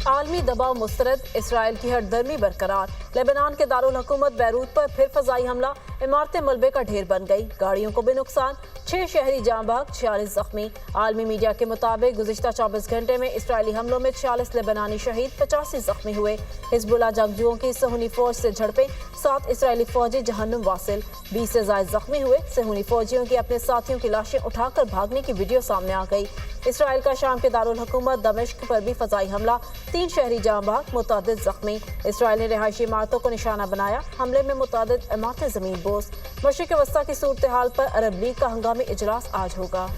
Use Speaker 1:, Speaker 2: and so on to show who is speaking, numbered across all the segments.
Speaker 1: आलमी दबाव मुस्तरद, इसराइल की हरदर्मी बरकरार। लेबनान के दारुल हुकूमत बैरूत पर फिर फजाई हमला, इमारतें मलबे का ढेर बन गई, गाड़ियों को भी नुकसान, 6 शहरी जाँ बहक, 46 जख्मी। आलमी मीडिया के मुताबिक गुज़िश्ता 24 घंटे में इसराइली हमलों में 46 लेबनानी शहीद, 85 जख्मी हुए। हिजबुल्लाह जंगजुओं की सहूनी फौज से झड़पें, 7 इसराइली फौजी जहन्नुम वासिल, 20 से ज़ायद जख्मी हुए। सहूनी फौजियों की अपने साथियों की लाशें उठाकर भागने की वीडियो सामने आ गई। इसराइल का शाम के दारुल हुकूमत दमिश्क पर भी फजाई हमला, 3 शहरी जाँ बहक, मुतअद्दिद जख्मी। इसराइल ने रिहायशी इमारतों को निशाना बनाया, हमले में मुतअद्दिद इमारतें जमीन बोस। मशरिक वस्ता की सूरत हाल पर अरब लीग का हंगामी इजलास आज होगा।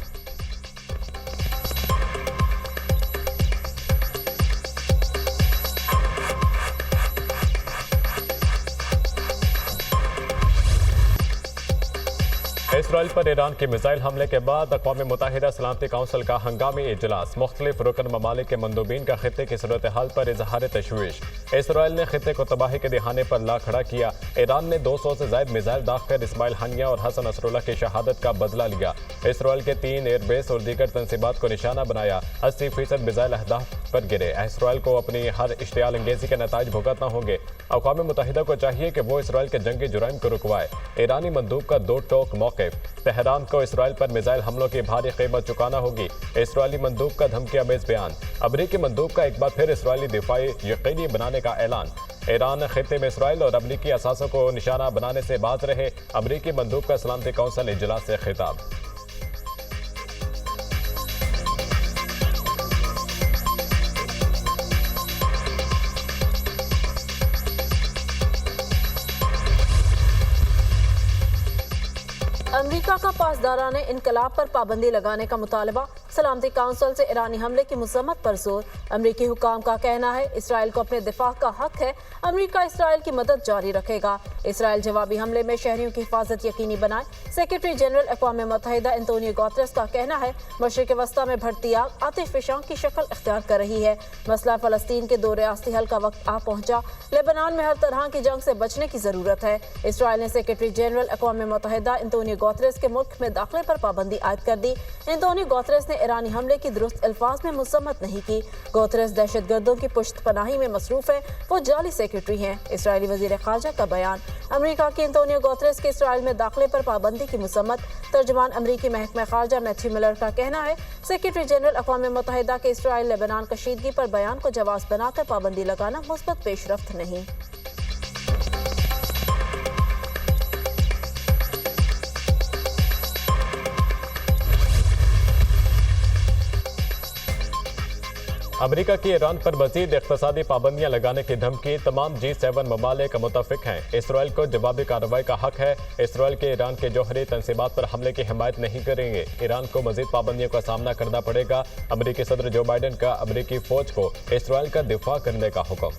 Speaker 2: इसराइल पर ईरान के मिसाइल हमले के बाद अक़वाम मुत्तहिदा सलामती काउंसिल का हंगामी इजलास, मुख्तलिफ रुकन ममालिक के मंदूबीन का खित्ते की सूरत हाल पर इजहार तशवीश। इसराइल ने खित्ते को तबाही के दिहाने पर ला खड़ा किया। ईरान ने 200 से ज़ायद मिसाइल दागकर इस्माइल हानिया और हसन नसरुल्लाह की शहादत का बदला लिया। इसराइल के 3 एयरबेस और दीगर तनसीबात को निशाना बनाया, 80% मिसाइल अहदाफ पर गिरे। इसराइल को अपनी हर इश्तियाल अंगेजी के नताइज भुगतना होंगे। अक़वाम मुत्तहिदा को चाहिए कि वो इसराइल के जंगी जुराइम को रुकवाए। ईरानी मंदूब का 2 टोक मौक़िफ़, तेहरान को इसराइल पर मिसाइल हमलों की भारी कीमत चुकाना होगी। इसराइली मंदूब का धमकी आमेज बयान, अमरीकी मंदूब का एक बार फिर इसराइली दिफाई यकीनी बनाने का ऐलान। ईरान खित्ते में इसराइल और अमरीकी असासों को निशाना बनाने से बाज रहे, अमरीकी मंदूब का सलामती काउंसिल इजलास से खिताब।
Speaker 1: अमरीका का पासदाराने इनकलाब पर पाबंदी लगाने का मुतालबा, सलामती काउंसिल से ईरानी हमले की मजम्मत पर जोर। अमरीकी हुकाम का कहना है इसराइल को अपने दिफा का हक है, अमरीका इसराइल की मदद जारी रखेगा। इसराइल जवाबी हमले में शहरियों की हिफाजत यकीनी बनाए। सेक्रेटरी जनरल अक़वाम मुत्तहिदा एंटोनियो गुतेरेस का कहना है मशरिक वस्ता में बढ़ती आग आतिशफशां की शक्ल इख्तियार कर रही है। मसला फ़लस्तीन के 2 रियासती हल का वक्त आ पहुंचा। लेबनान में हर तरह की जंग से बचने की जरूरत है। इसराइल ने सेक्रेटरी जनरल अक़वाम मुत्तहिदा एंटोनियो गुतेरेस के मुल्क में दाखिले पर पाबंदी आयद कर दी। एंटोनियो गुतेरेस ने ईरानी हमले की दुरुस्त अल्फाज में मजम्मत नहीं की। गुतेरेस दहशतगर्दों की पुश्त पनाही में मसरूफ है, वो जाली सेक्रेटरी हैं। इसराइली वज़ीर ख़ारजा का बयान। अमरीका के एंटोनियो गुतेरेस के इसराइल में दाखिले पर पाबंदी की मजम्मत। तर्जुमान अमरीकी महकमा ख़ारजा मैथ्यू मिलर का कहना है सेक्रेटरी जनरल अक़वाम मुत्तहिदा के इसराइल लेबनान कशीदगी पर बयान को जवाब बनाकर पाबंदी लगाना मुस्बत पेशरफ्त नहीं।
Speaker 2: अमरीका की ईरान पर मजीद इक़्तिसादी पाबंदियां लगाने की धमकी, तमाम G7 ममालिक मुतफ़िक हैं। इसराइल को जवाबी कार्रवाई का हक है। इसराइल के ईरान के जौहरी तनसीबात पर हमले की हिमायत नहीं करेंगे। ईरान को मजीद पाबंदियों का सामना करना पड़ेगा। अमरीकी सदर जो बाइडन का अमरीकी फ़ौज को इसराइल का दिफा करने का हुक्म।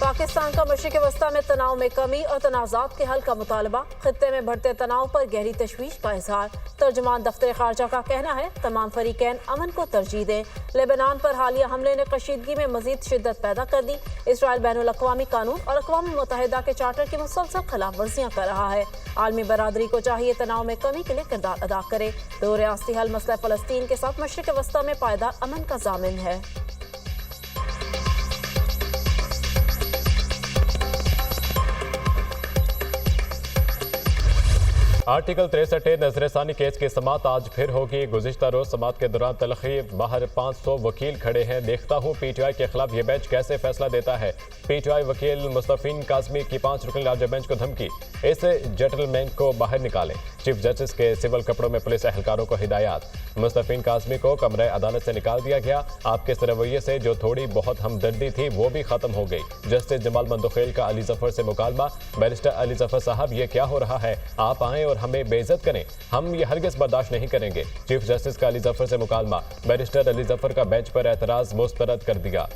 Speaker 1: पाकिस्तान का मशरिक़ वस्ता में तनाव में कमी और तनाज़ात के हल का मुतालबा, खित्ते में बढ़ते तनाव पर गहरी तशवीश का इजहार। तर्जुमान दफ्तर ख़ारजा का कहना है तमाम फरीकैन अमन को तरजीह दें। लेबनान पर हालिया हमले ने कशीदगी में मजीद शिद्दत पैदा कर दी। इसराइल बैनुल अक़वामी कानून और अक़वाम मुत्तहिदा के चार्टर की मुसलसल खिलाफ वर्जियाँ कर रहा है। आलमी बरादरी को चाहिए तनाव में कमी के लिए किरदार अदा करे। 2 रियासती हल मसला फ़लस्तीन के साथ मशरिक़ वस्ता में पायदार अमन का ज़ामिन है।
Speaker 2: आर्टिकल 63 नजरसानी केस की समात आज फिर होगी। गुज़िश्ता रोज समात के दौरान तलखी बाहर 500 वकील खड़े हैं। देखता हूँ PTI के खिलाफ ये बेंच कैसे फैसला देता है। PTI वकील मुस्तफ़ीन काज़मी की 5 रुकनी लार्ज बेंच को धमकी, इस जेंटलमैन को बाहर निकालें। चीफ जस्टिस के सिविल कपड़ों में पुलिस एहलकारों को हिदायत। मुस्तफ़ीन काज़मी को कमरे अदालत से निकाल दिया गया। आपके इस रवैये से जो थोड़ी बहुत हमदर्दी थी वो भी खत्म हो गई। जस्टिस जमाल मंदोखेल का अली जफर से मुकालमा। बैरिस्टर अली जफर साहब, ये क्या हो रहा है? आप आएँ और हमें बेइज्जत करें, हम ये हरगिज़ बर्दाश्त नहीं करेंगे। चीफ जस्टिस का अली जफर से मुकालमा। बैरिस्टर अली जफर का बेंच पर एतराज़ मुस्तरद कर दिया।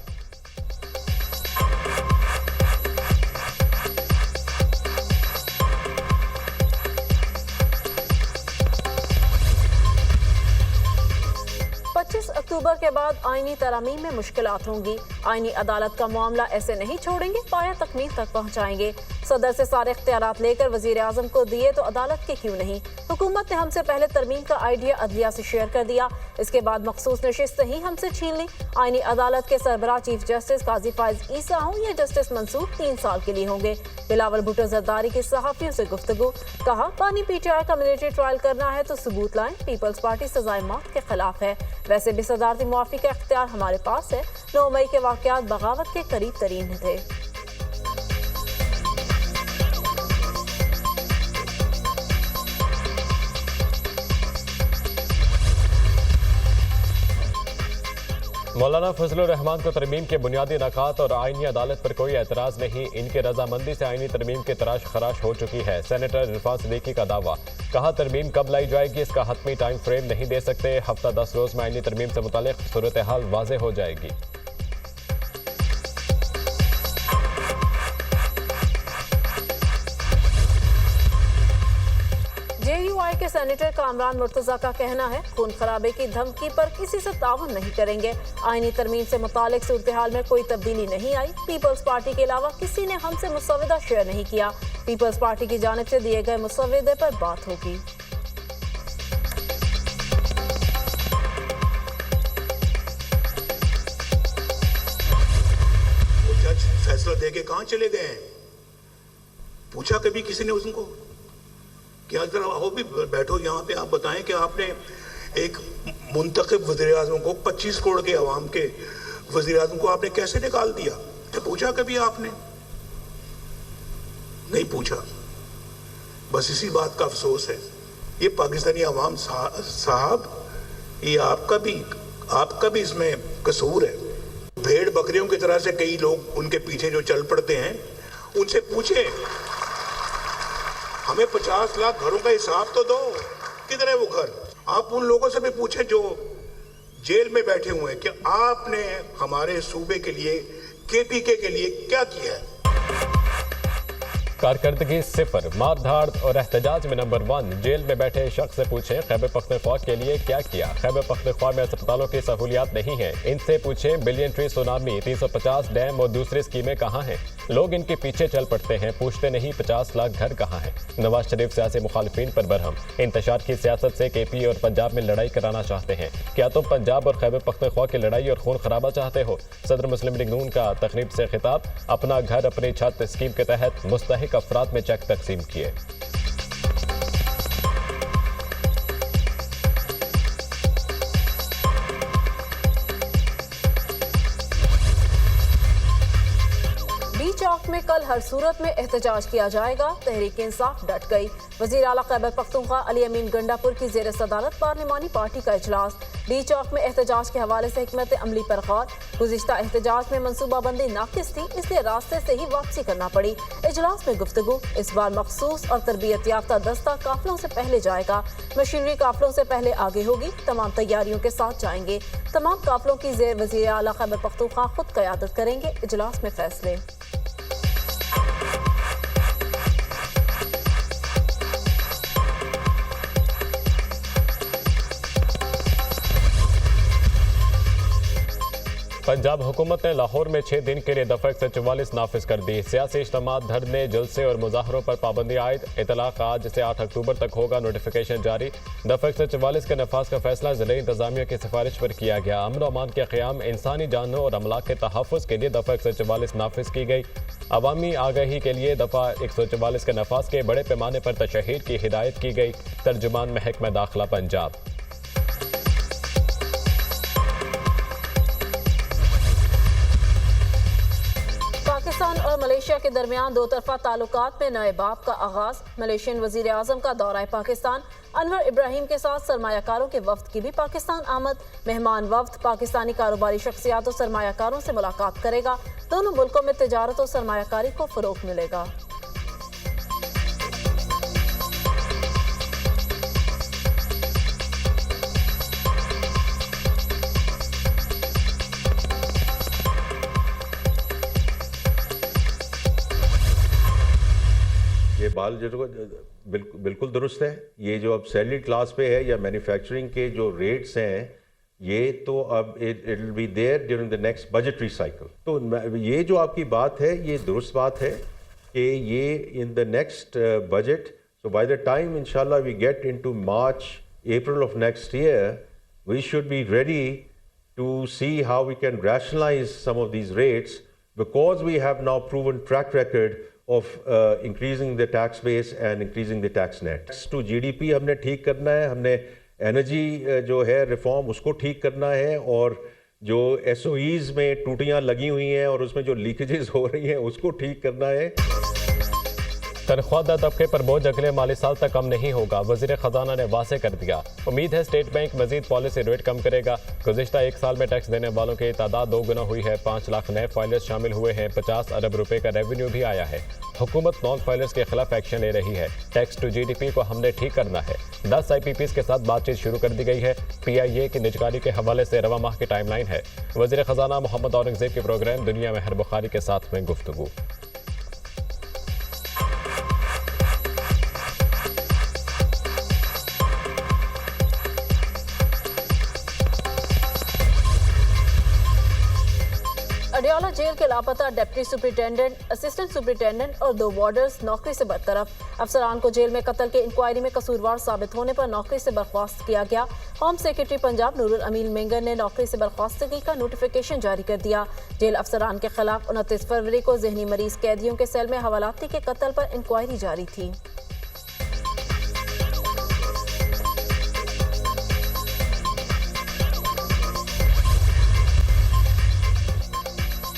Speaker 1: अक्टूबर के बाद आईनी तरामीम में मुश्किलात होंगी। आईनी अदालत का मामला ऐसे नहीं छोड़ेंगे, पाया तकमील तक पहुंचाएंगे। सदर से सारे इख्तियारात लेकर वजीर आजम को दिए तो अदालत के क्यों नहीं? हुकूमत ने हमसे पहले तरमीम का आइडिया अदलिया से शेयर कर दिया, इसके बाद मखसूस नशिस्त ही हमसे छीन ली। आईनी अदालत के सरबराह चीफ जस्टिस काजी फाइज ईसा हों या जस्टिस मंसूर 3 साल के लिए होंगे। बिलावल भुट्टो जरदारी की सहाफियों से गुफ्तगू, कहा पानी PTI का मिलिट्री ट्रायल करना है तो सबूत लाएं, पीपल्स पार्टी सजाए मौत के खिलाफ है। वैसे भी सदारती मुआफी का इख्तियार हमारे पास है। 9 मई के वाकयात बगावत के करीब तरीन थे।
Speaker 2: मौलाना फजलुर रहमान को तरमीम के बुनियादी नकात और आईनी अदालत पर कोई एतराज़ नहीं, इनके रजामंदी से आईनी तरमीम की तराश खराश हो चुकी है। सेनेटर इरफान सिद्दीकी का दावा, कहा तरमीम कब लाई जाएगी इसका हतमी टाइम फ्रेम नहीं दे सकते, हफ्ता 10 रोज में आईनी तरमीम से मुतालिक सूरत हाल वाज़ेह हो जाएगी।
Speaker 1: JUI के सेनेटर कामरान मुर्तजा का कहना है खून खराबे की धमकी पर किसी से ताउन नहीं करेंगे। आईनी तरमीम से मुतालिक सूरत हाल में कोई तब्दीली नहीं आई। पीपल्स पार्टी के अलावा किसी ने हमसे मुसविदा शेयर नहीं किया। पीपल्स पार्टी की जानिब से दिए गए मुसविदे पर बात होगी।
Speaker 3: जज फैसला देके कहां चले गए हैं? पूछा कभी किसी ने उनको? क्या जरा आओ भी बैठो यहाँ पे, आप बताएं कि आपने एक मुंतखब वज़ीर आज़म को 25 करोड़ के अवाम के वज़ीर आज़म को आपने कैसे निकाल दिया? क्या पूछा कभी आपने? नहीं पूछा। बस इसी बात का अफसोस है। ये पाकिस्तानी अवाम साहब, ये आपका भी इसमें कसूर है। भेड़ बकरियों की तरह से कई लोग उनके पीछे जो चल पड़ते हैं, उनसे पूछे हमें 50 लाख घरों का हिसाब तो दो, किधर है वो घर? आप उन लोगों से भी पूछें जो जेल में बैठे हुए हैं कि आपने हमारे सूबे के लिए, KPK के लिए क्या किया है?
Speaker 2: कारकर्दगी सिफर, मारधाड़ और एहतजाज में नंबर 1। जेल में बैठे शख्स से पूछें खैबर पख्तूनख्वा के लिए क्या किया। खैबर पख्तूनख्वा में अस्पतालों की सहूलियात नहीं है, इनसे पूछें बिलियन ट्री सुनामी, 350 डैम और दूसरी स्कीमें कहाँ हैं। लोग इनके पीछे चल पड़ते हैं, पूछते नहीं 50 लाख घर कहाँ हैं। नवाज शरीफ सियासी मुखालिफिन पर बरहम, इंतशार की सियासत से KP और पंजाब में लड़ाई कराना चाहते हैं। क्या तुम पंजाब और खैबर पख्तूनख्वा की लड़ाई और खून खराबा चाहते हो? सदर मुस्लिम लीग नून का तकरीब से खिताब, अपना घर अपनी छत स्कीम के तहत मुस्तहिक अफराद में चेक तकसीम किए।
Speaker 1: चौक में कल हर सूरत में एहतजाज किया जाएगा, तहरीक इंसाफ डट गई। वजीर आला खैबर पख्तूनख्वा अली अमीन गंडापुर की जेर सदारत पार्लिमानी पार्टी का इजलास। डी चौक में एहतजाज के हवाले से हिकमत अमली पर गौर। गुज़िश्ता एहतजाज में मनसूबाबंदी नाकिस थी, इसलिए रास्ते से ही वापसी करना पड़ी। इजलास में गुफ्तगू, इस बार मखसूस और तरबियत याफ्ता दस्ता काफिलों से पहले जाएगा। मशीनरी काफिलों से पहले आगे होगी, तमाम तैयारियों के साथ जाएंगे। तमाम काफिलों की जेर वजीर आला खैबर पख्तूनख्वा खुद क़यादत करेंगे। इजलास में फैसले।
Speaker 2: पंजाब हुकूमत ने लाहौर में 6 दिन के लिए दफ़ा 144 नाफिज कर दी। सियासी इज्तिमा, धरने, जलसे और मुजाहरों पर पाबंदी आयद। इतलाक आज से 8 अक्टूबर तक होगा, नोटिफिकेशन जारी। दफ़ा 144 के नफाज का फैसला ज़िले इंतजामिया की सिफारिश पर किया गया। अमन और अमान के क़याम, इंसानी जानों और अमलाक के तहफ़्फ़ुज़ के लिए दफ़ा 144 नाफिज की गई। अवामी आगाही के लिए दफ़ा 144 के नफाज के बड़े पैमाने पर तशहीर की हिदायत की गई। तर्जुमान महकमा दाखिला पंजाब।
Speaker 1: पाकिस्तान और मलेशिया के दरमियान दो तरफा ताल्लुकात में नए बाब का आगाज। मलेशियन वजीर आजम का दौरा पाकिस्तान। अनवर इब्राहिम के साथ सरमायाकारों के वफ्द की भी पाकिस्तान आमद। मेहमान वफ्द पाकिस्तानी कारोबारी शख्सियात और सरमायाकारों से मुलाकात करेगा। दोनों मुल्कों में तिजारत और सरमायाकारी को फरोग मिलेगा।
Speaker 4: ये बाल जो बिल्कुल दुरुस्त है। ये जो अब सैलरी क्लास पे है या मैन्युफैक्चरिंग के जो रेट्स हैं, ये तो अब it will be there during the next budgetary cycle. तो ये जो आपकी बात है, ये दुरुस्त बात है कि ये in the next budget, so by the time inshallah we get into March, April of next year, we should be ready to see how we can rationalize some of these rates, because we have now proven track record of increasing the tax base and increasing the tax net. To GDP हमने ठीक करना है, हमने energy जो है reform उसको ठीक करना है, और जो SOEs में टूटियां लगी हुई हैं और उसमें जो लीकेजेस हो रही हैं उसको ठीक करना है।
Speaker 2: तनख्वाहदार तबके पर बोझ अगले माली साल तक कम नहीं होगा, वजीर खजाना ने वाज़ेह कर दिया। उम्मीद है स्टेट बैंक मजीद पॉलिसी रेट कम करेगा। गुज़िश्ता एक साल में टैक्स देने वालों की तादाद 2 गुना हुई है। 5 लाख नए फाइलर्स शामिल हुए हैं। 50 अरब रुपए का रेवेन्यू भी आया है। हुकूमत नॉन फाइलर्स के खिलाफ एक्शन ले रही है। टैक्स टू GDP को हमने ठीक करना है। 10 IPPs के साथ बातचीत शुरू कर दी गई है। PIA की निजकारी के हवाले से रवा माह की टाइमलाइन है। वजीर खजाना मोहम्मद औरंगजेब के प्रोग्राम दुनिया में हर बुखारी के साथ में गुफ्तगू।
Speaker 1: अडियाला जेल के लापता डिप्टी सुपरिटेंडेंट, असिस्टेंट सुपरिटेंडेंट और 2 वार्डर्स नौकरी से बरतरफ। अफसरान को जेल में कत्ल के इंक्वायरी में कसूरवार साबित होने पर नौकरी से बर्खास्त किया गया। होम सेक्रेटरी पंजाब नूरुल अमीन मेंगर ने नौकरी से बर्खास्तगी का नोटिफिकेशन जारी कर दिया। जेल अफसरान के खिलाफ 29 फरवरी को जहनी मरीज कैदियों के सेल में हवालाती के कत्ल पर इंक्वायरी जारी थी।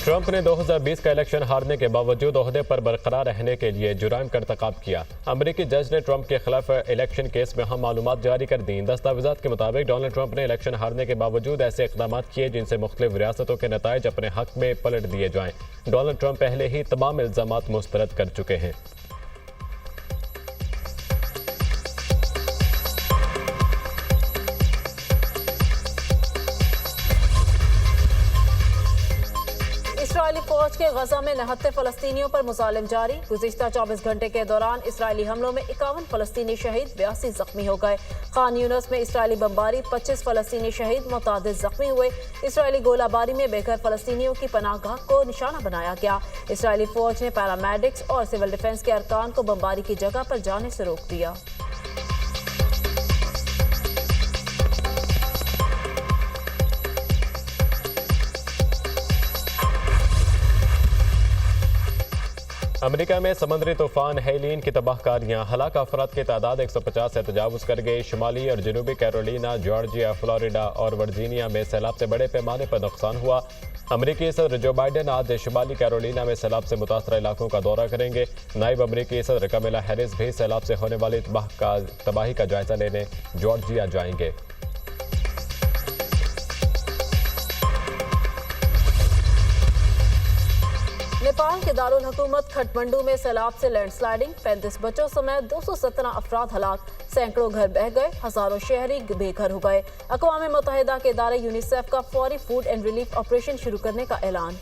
Speaker 2: ट्रंप ने 2020 का इलेक्शन हारने के बावजूद ओहदे पर बरकरार रहने के लिए जुराइम का irतकाब किया। अमरीकी जज ने ट्रंप के खिलाफ इलेक्शन केस में अहम मालूमात जारी कर दी। दस्तावेजात के मुताबिक डोनाल्ड ट्रंप ने इलेक्शन हारने के बावजूद ऐसे इकदाम किए जिनसे मुख्तलिफ रियासतों के नताइज अपने हक में पलट दिए जाएं। डोनाल्ड ट्रंप पहले ही तमाम इल्जामात मुस्तरद कर चुके हैं।
Speaker 1: इसराइली फौज के गजा में 69 फलस्तीनियों पर मुजालिम जारी। गुज़िश्ता 24 घंटे के दौरान इसराइली हमलों में 51 फलस्तीनी शहीद, 82 जख्मी हो गए। खान यूनिस में इसराइली बमबारी, 25 फलस्तीनी शहीद, मुतादिद जख्मी हुए। इसराइली गोलाबारी में बेघर फलस्तीनियों की पनाहगाह को निशाना बनाया गया। इसराइली फौज ने पैरामेडिक्स और सिविल डिफेंस के अरकान को बमबारी की जगह पर जाने से रोक दिया।
Speaker 2: अमेरिका में समुद्री तूफान हेलीन की तबाहकारियां, हलाक अफराद की तादाद 150 से तजावुज कर गई। शुमाली और जनूबी कैरोलिना, जॉर्जिया, फ्लोरिडा और वर्जीनिया में सैलाब से बड़े पैमाने पर नुकसान हुआ। अमरीकी सदर जो बाइडेन आज शुमाली कैरोलिना में सैलाब से मुतासर इलाकों का दौरा करेंगे। नायब अमरीकी सदर कमला हैरिस भी सैलाब से होने वाली तबाही का जायजा लेने जॉर्जिया जाएंगे।
Speaker 1: नेपाल के दारुल हुकूमत खटमंडू में सैलाब से लैंडस्लाइडिंग, 35 बच्चों समेत 217 अफराद हलाक, सैकड़ों घर बह गए, हजारों शहरी बेघर हो गए। अक़वाम मुत्तहिदा के इदारे यूनिसेफ का फौरी फूड एंड रिलीफ ऑपरेशन शुरू करने का ऐलान।